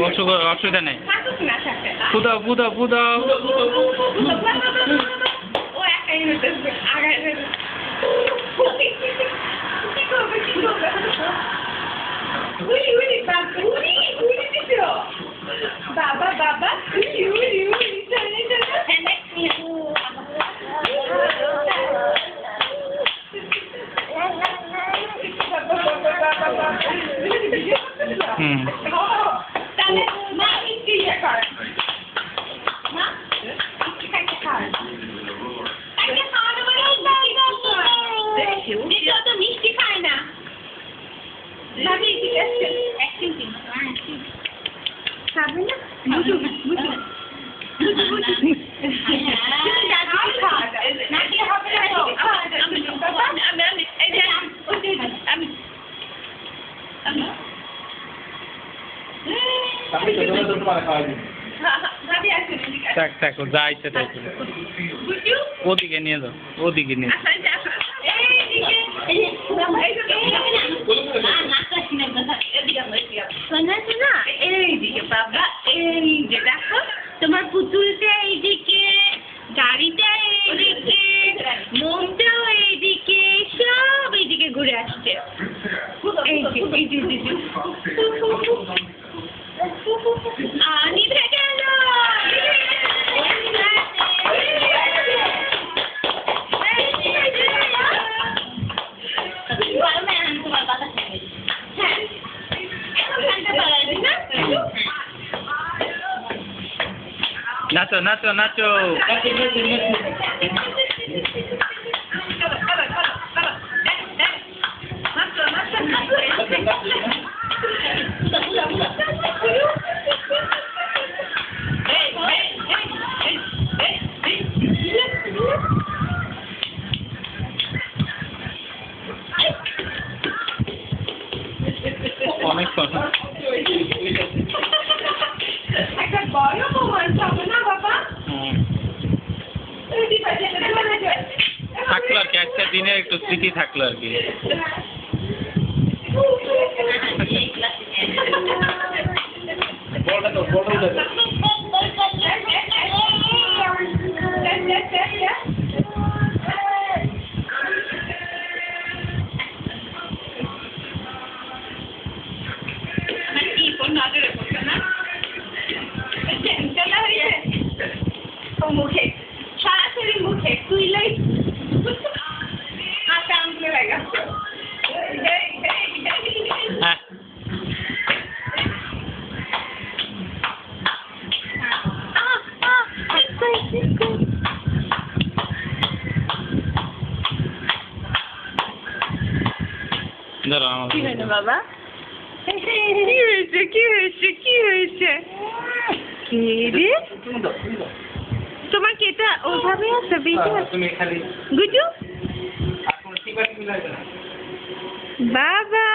অসুবিধা নেই। ফুদাও ফুদাও ফুদাও। বাবা বাবা তাহলে মা কি ইয়ে করে মা খাইতে খায় খাইতে খাওয়ানো মানে তো মিষ্টি খায় না ভাবি ঠিক আছে একদিন খাবে না বুঝু বুঝু থাক থাক যা ইচ্ছে তাই করো। ওদিকে নিয়ে যাও, ওদিকে নিয়ে যাও। শোনা শোনা এইদিকে বাবা এই যে দেখো তোমার পুতুলটা এইদিকে, গাড়িটা এইদিকে, মোমটাও এইদিকে, সব এইদিকে ঘুরে আসছে। নিভে গেল। নাচো নাচো নাচো। অনেকক্ষণ একটা বড় মোমেন্ট হবে না বাবা? থাকলো আর কি, একটা দিনের একটু স্মৃতি থাকলো আর কি। মুখে সরাসরি মুখে তুইলেই আটা আঙুলে লাগা। হ্যাঁ ধরো আমার কি হলো বাবা? কি হয়েছে কি হয়েছে কি হয়েছে? কি রে তোমার কি এটা ওভাবে আছে বেশি তুমি খালি গুজু বাবা